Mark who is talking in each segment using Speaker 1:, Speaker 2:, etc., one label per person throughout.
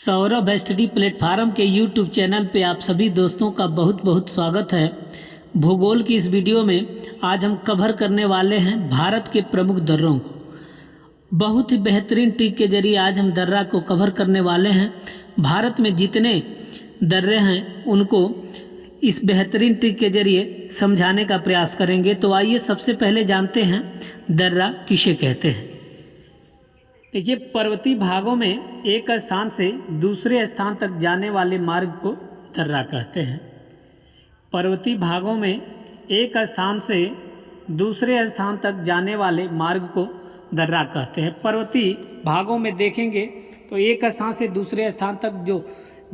Speaker 1: Saurabh study platform के YouTube channel पे आप सभी दोस्तों का बहुत बहुत स्वागत है। भूगोल की इस वीडियो में आज हम कवर करने वाले हैं भारत के प्रमुख दर्रों को। बहुत ही बेहतरीन ट्रिक के जरिए आज हम दर्रा को कवर करने वाले हैं। भारत में जितने दर्रे हैं उनको इस बेहतरीन ट्रिक के जरिए समझाने का प्रयास करेंगे। तो आइए सबसे पहले जानते हैं दर्रा किसे कहते हैं। देखिए, पर्वतीय भागों में एक स्थान से दूसरे स्थान तक जाने वाले मार्ग को दर्रा कहते हैं। पर्वतीय भागों में एक स्थान से दूसरे स्थान तक जाने वाले मार्ग को दर्रा कहते हैं। पर्वतीय भागों में देखेंगे तो एक स्थान से दूसरे स्थान तक जो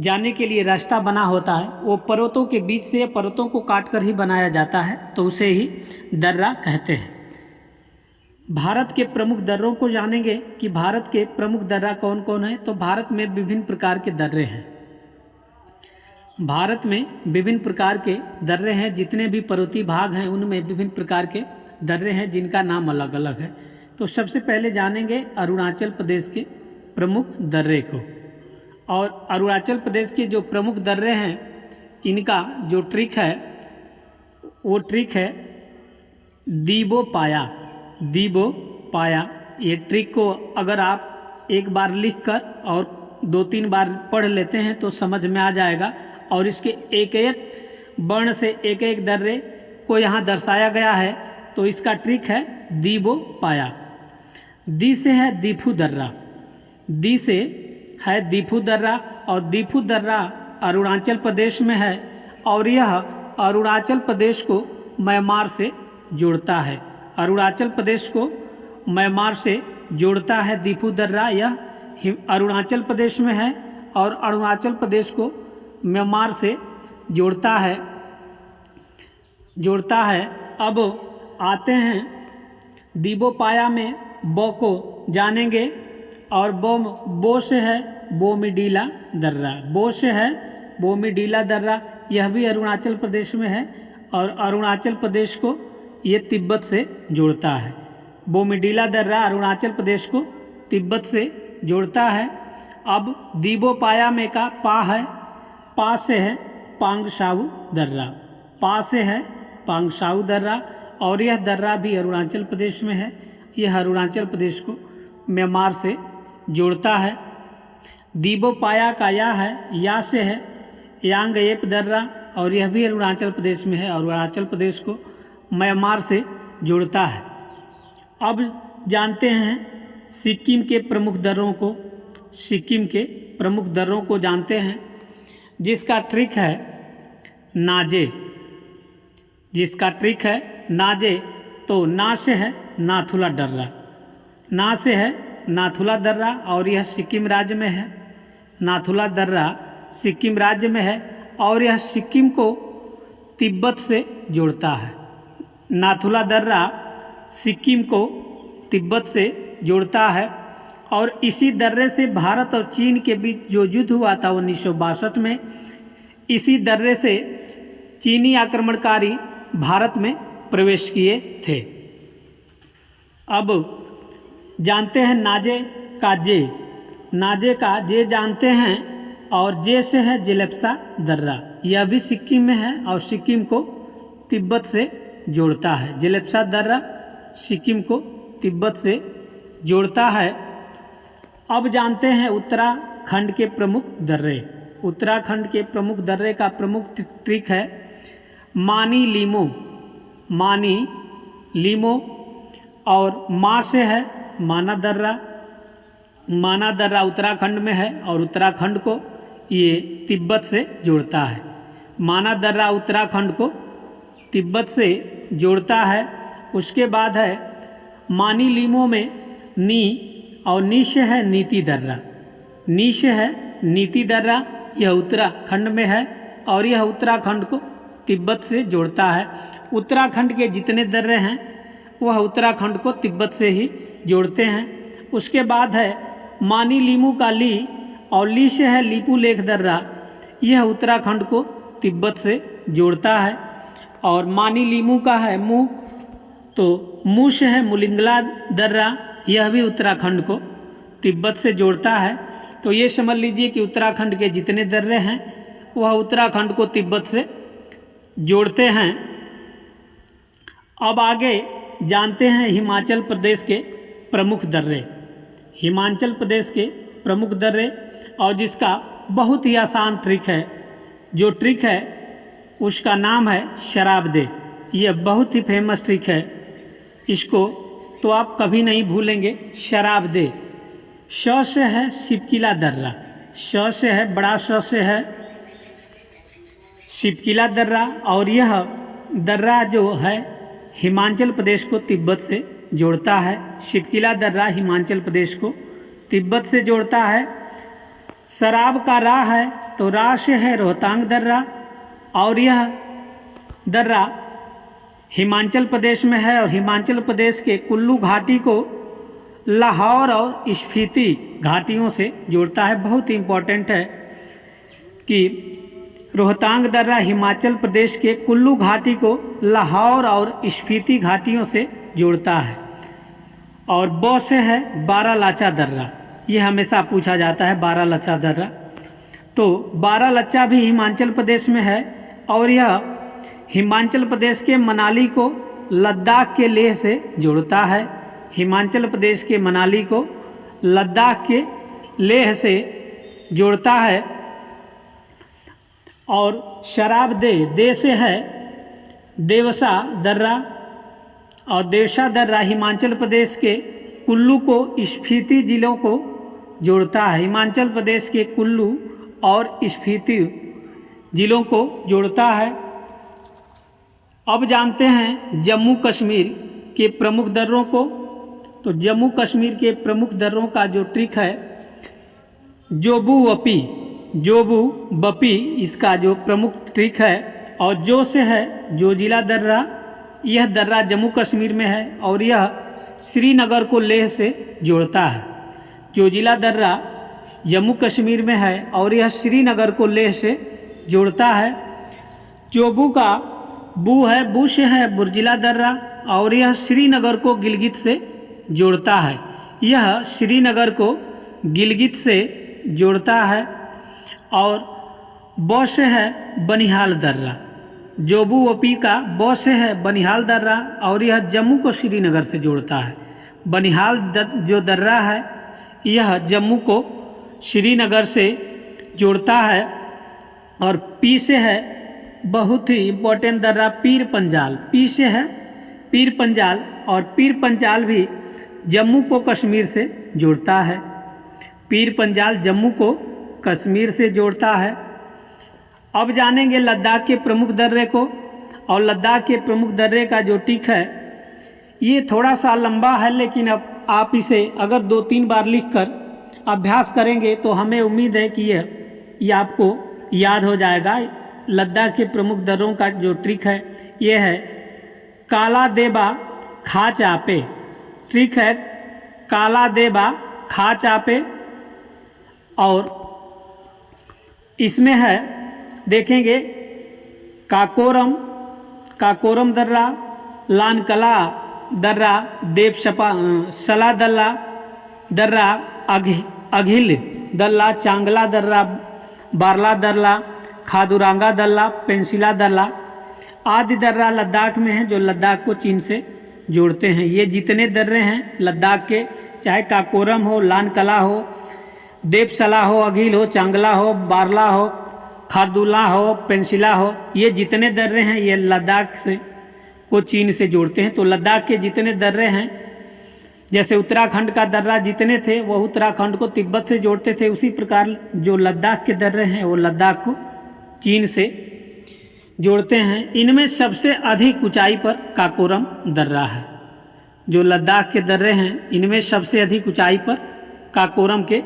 Speaker 1: जाने के लिए रास्ता बना होता है वो पर्वतों के बीच से पर्वतों को काटकर ही बनाया जाता है, तो उसे ही दर्रा कहते हैं। भारत के प्रमुख दर्रों को जानेंगे कि भारत के प्रमुख दर्रा कौन कौन है। तो भारत में विभिन्न प्रकार के दर्रे हैं। भारत में विभिन्न प्रकार के दर्रे हैं। जितने भी पर्वतीय भाग हैं उनमें विभिन्न प्रकार के दर्रे हैं जिनका नाम अलग अलग है। तो सबसे पहले जानेंगे अरुणाचल प्रदेश के प्रमुख दर्रे को। और अरुणाचल प्रदेश के जो प्रमुख दर्रे हैं इनका जो ट्रिक है वो ट्रिक है दीबो पाया। ये ट्रिक को अगर आप एक बार लिखकर और 2-3 बार पढ़ लेते हैं तो समझ में आ जाएगा। और इसके एक एक वर्ण से एक एक दर्रे को यहाँ दर्शाया गया है। तो इसका ट्रिक है दीबो पाया। दी से है दीफू दर्रा, दी से है दीफू दर्रा और दीफू दर्रा अरुणाचल प्रदेश में है और यह अरुणाचल प्रदेश को म्यांमार से जोड़ता है। अरुणाचल प्रदेश को म्यांमार से जोड़ता है दीफू दर्रा। यह अरुणाचल प्रदेश में है और अरुणाचल प्रदेश को म्यांमार से जोड़ता है। अब आते हैं दीबो पाया में बो को जानेंगे। और बो से है बोमीडीला दर्रा, बो से है बोमीडीला दर्रा। यह भी अरुणाचल प्रदेश में है और अरुणाचल प्रदेश को ये तिब्बत से जोड़ता है। बोमीडीला दर्रा अरुणाचल प्रदेश को तिब्बत से जोड़ता है। अब दीबो पाया में का पा है, पा से है पांगसाऊ दर्रा, पा से है पांगसाऊ दर्रा और यह दर्रा भी अरुणाचल प्रदेश में है। यह अरुणाचल प्रदेश को म्यांमार से जोड़ता है। दीबो पाया का या से है यांगएप दर्रा और यह भी अरुणाचल प्रदेश में है और अरुणाचल प्रदेश को म्यांमार से जोड़ता है। अब जानते हैं सिक्किम के प्रमुख दर्रों को। सिक्किम के प्रमुख दर्रों को जानते हैं जिसका ट्रिक है नाजे, जिसका ट्रिक है नाजे। तो ना से है नाथुला दर्रा, ना से है नाथुला दर्रा और यह सिक्किम राज्य में है। नाथुला दर्रा सिक्किम राज्य में है और यह सिक्किम को तिब्बत से जोड़ता है। नाथुला दर्रा सिक्किम को तिब्बत से जोड़ता है और इसी दर्रे से भारत और चीन के बीच जो युद्ध हुआ था 1962 में, इसी दर्रे से चीनी आक्रमणकारी भारत में प्रवेश किए थे। अब जानते हैं नाजे का जे, नाजे का जे जानते हैं और जे से है जिलेप्सा दर्रा। यह भी सिक्किम में है और सिक्किम को तिब्बत से जोड़ता है। जिलेप्सा दर्रा सिक्किम को तिब्बत से जोड़ता है। अब जानते हैं उत्तराखंड के प्रमुख दर्रे। उत्तराखंड के प्रमुख दर्रे का प्रमुख ट्रिक है मानी लीमो और माँ से है माना दर्रा। माना दर्रा उत्तराखंड में है और उत्तराखंड को ये तिब्बत से जोड़ता है। माना दर्रा उत्तराखंड को तिब्बत से जोड़ता है। उसके बाद है मानी लीमो में नी और नी से है नीति दर्रा, नी से है नीति दर्रा। यह उत्तराखंड में है और यह उत्तराखंड को तिब्बत से जोड़ता है। उत्तराखंड के जितने दर्रे हैं वह उत्तराखंड को तिब्बत से ही जोड़ते हैं। उसके बाद है मानी लीमू का ली और ली से है लीपू लेख दर्रा। यह उत्तराखंड को तिब्बत से जोड़ता है। और मानी लीमू का है मू, तो मू से है मुलिंगला दर्रा। यह भी उत्तराखंड को तिब्बत से जोड़ता है। तो ये समझ लीजिए कि उत्तराखंड के जितने दर्रे हैं वह उत्तराखंड को तिब्बत से जोड़ते हैं। अब आगे जानते हैं हिमाचल प्रदेश के प्रमुख दर्रे। हिमाचल प्रदेश के प्रमुख दर्रे और जिसका बहुत ही आसान ट्रिक है, जो ट्रिक है उसका नाम है शराबदे। यह बहुत ही फेमस ट्रिक है, इसको तो आप कभी नहीं भूलेंगे। शराबदे श से है शिपकिला दर्रा, श से है बड़ा श से है शिपकिला दर्रा, और यह दर्रा जो है हिमाचल प्रदेश को तिब्बत से जोड़ता है। शिपकिला दर्रा हिमाचल प्रदेश को तिब्बत से जोड़ता है। शराब का रा है तो रा से है रोहतांग दर्रा, और यह दर्रा हिमाचल प्रदेश में है और हिमाचल प्रदेश के कुल्लू घाटी को लाहौर और स्पीति घाटियों से जोड़ता है। बहुत ही इम्पोर्टेंट है कि रोहतांग दर्रा हिमाचल प्रदेश के कुल्लू घाटी को लाहौर और स्पीति घाटियों से जोड़ता है। और ब से है बारालाचा दर्रा, ये हमेशा पूछा जाता है बारालाचा दर्रा। तो बारालाचा भी हिमाचल प्रदेश में है और यह हिमाचल प्रदेश के मनाली को लद्दाख के लेह से जोड़ता है। हिमाचल प्रदेश के मनाली को लद्दाख के लेह से जोड़ता है। और शराबदे दे से है देवसा दर्रा, और देवसा दर्रा हिमाचल प्रदेश के कुल्लू को स्पीति जिलों को जोड़ता है। हिमाचल प्रदेश के कुल्लू और स्पीति जिलों को जोड़ता है। अब जानते हैं जम्मू कश्मीर के प्रमुख दर्रों को। तो जम्मू कश्मीर के प्रमुख दर्रों का जो ट्रिक है जोबू वपी, जोबू बपी इसका जो प्रमुख ट्रिक है। और जो से है जोजिला दर्रा, यह दर्रा जम्मू कश्मीर में है और यह श्रीनगर को लेह से जोड़ता है। जोजिला दर्रा जम्मू कश्मीर में है और यह श्रीनगर को लेह से जोड़ता है। जोबू का बू है, बू से है बुर्जिला दर्रा, और यह श्रीनगर को गिलगित से जोड़ता है। यह श्रीनगर को गिलगित से जोड़ता है। और ब से है बनिहाल दर्रा, जोबू वपी का ब से है बनिहाल दर्रा, और यह जम्मू को श्रीनगर से जोड़ता है। बनिहाल जो दर्रा है यह जम्मू को श्रीनगर से जोड़ता है। और पी से है बहुत ही इम्पोर्टेंट दर्रा पीर पंजाल, पी से है पीर पंजाल, और पीर पंजाल भी जम्मू को कश्मीर से जोड़ता है। पीर पंजाल जम्मू को कश्मीर से जोड़ता है। अब जानेंगे लद्दाख के प्रमुख दर्रे को। और लद्दाख के प्रमुख दर्रे का जो ट्रिक है ये थोड़ा सा लंबा है, लेकिन अब आप इसे अगर 2-3 बार लिखकर अभ्यास करेंगे तो हमें उम्मीद है कि ये आपको याद हो जाएगा। लद्दाख के प्रमुख दर्रों का जो ट्रिक है ये है काला देबा खा चापे। ट्रिक है काला देबा खा चापे। और इसमें है देखेंगे काकोरम, काकोरम दर्रा, लानकला दर्रा, सला दर्रा, अघिल दर्रा, चांगला दर्रा, बारला दर्रा, खादुरांगा दर्रा, पेंसिला दर्रा आदि दर्रा लद्दाख में हैं जो लद्दाख को चीन से जोड़ते हैं। ये जितने दर्रे हैं लद्दाख के, चाहे काकोरम हो, लानकला हो, देवसला हो, अघिल हो, चांगला हो, बारला हो, खारदुल्ला हो, पेंसिला हो, ये जितने दर्रे हैं ये लद्दाख से को चीन से जोड़ते हैं। तो लद्दाख के जितने दर्रे हैं, जैसे उत्तराखंड का दर्रा जितने थे वो उत्तराखंड को तिब्बत से जोड़ते थे, उसी प्रकार जो लद्दाख के दर्रे हैं वो लद्दाख को चीन से जोड़ते हैं। इनमें सबसे अधिक ऊंचाई पर काकोरम दर्रा है। जो लद्दाख के दर्रे हैं इनमें सबसे अधिक ऊंचाई पर काकोरम के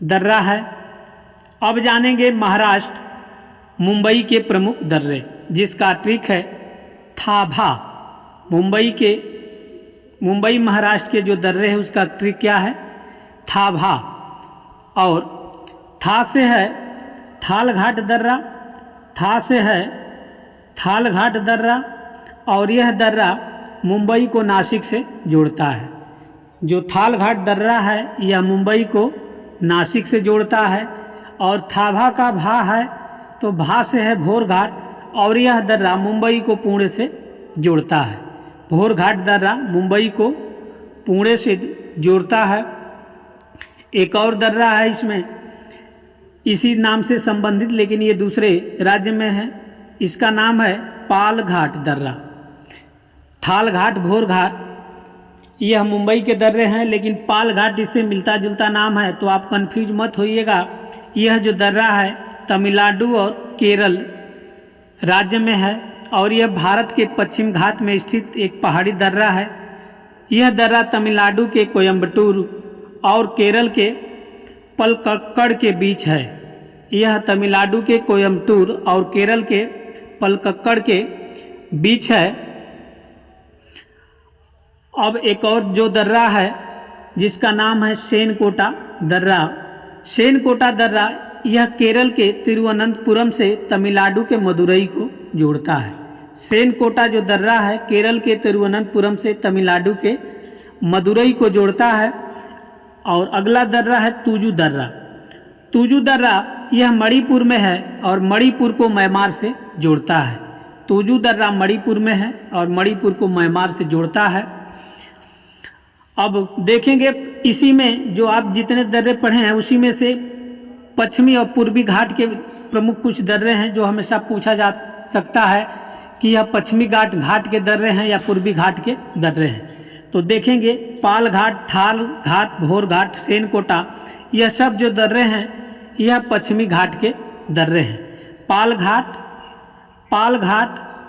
Speaker 1: दर्रा है। अब जानेंगे महाराष्ट्र मुंबई के प्रमुख दर्रे, जिसका ट्रिक है थाभा। मुंबई महाराष्ट्र के जो दर्रे हैं उसका ट्रिक क्या है? थाभा। और था से है थालघाट दर्रा, था से है थालघाट दर्रा, और यह दर्रा मुंबई को नासिक से जोड़ता है। जो थालघाट दर्रा है यह मुंबई को नासिक से जोड़ता है। और थाभा का भा है तो भा से है भोर घाट, और यह दर्रा मुंबई को पुणे से जोड़ता है। भोर घाट दर्रा मुंबई को पुणे से जोड़ता है। एक और दर्रा है इसमें इसी नाम से संबंधित, लेकिन ये दूसरे राज्य में है। इसका नाम है पाल घाट दर्रा। थाल घाट, भोर घाट यह मुंबई के दर्रे हैं, लेकिन पाल घाट इससे मिलता जुलता नाम है, तो आप कंफ्यूज मत होइएगा। यह जो दर्रा है तमिलनाडु और केरल राज्य में है, और यह भारत के पश्चिम घाट में स्थित एक पहाड़ी दर्रा है। यह दर्रा तमिलनाडु के कोयम्बटूर और केरल के पलक्कड़ के बीच है। यह तमिलनाडु के कोयम्बटूर और केरल के पलक्कड़ के बीच है। अब एक और जो दर्रा है जिसका नाम है सेनकोटा दर्रा। सेनकोटा दर्रा यह केरल के तिरुवनंतपुरम से तमिलनाडु के मदुरई को जोड़ता है। सेनकोटा जो दर्रा है केरल के तिरुवनंतपुरम से तमिलनाडु के मदुरई को जोड़ता है। और अगला दर्रा है तुजू दर्रा। तुजू दर्रा यह मणिपुर में है और मणिपुर को म्यांमार से जोड़ता है। तुजू दर्रा मणिपुर में है और मणिपुर को म्यांमार से जोड़ता है। अब देखेंगे इसी में जो आप जितने दर्रे पढ़े हैं उसी में से पश्चिमी और पूर्वी घाट के प्रमुख कुछ दर्रे हैं जो हमेशा पूछा जा सकता है कि यह पश्चिमी घाट के दर्रे हैं या पूर्वी घाट के दर्रे हैं। तो देखेंगे पाल घाट, थाल घाट, भोर घाट, सेनकोटा यह सब जो दर्रे हैं यह पश्चिमी घाट के दर्रे हैं। पाल घाट,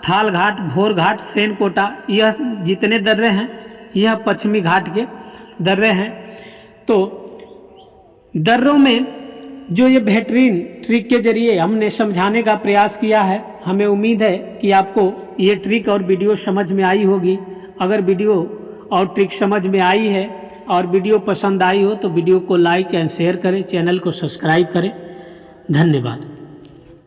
Speaker 1: थाल घाट, भोर घाट, सेनकोटा यह जितने दर्रे हैं यह पश्चिमी घाट के दर्रे हैं। तो दर्रों में जो ये बेहतरीन ट्रिक के जरिए हमने समझाने का प्रयास किया है, हमें उम्मीद है कि आपको ये ट्रिक और वीडियो समझ में आई होगी। अगर वीडियो और ट्रिक समझ में आई है और वीडियो पसंद आई हो तो वीडियो को लाइक एंड शेयर करें, चैनल को सब्सक्राइब करें। धन्यवाद।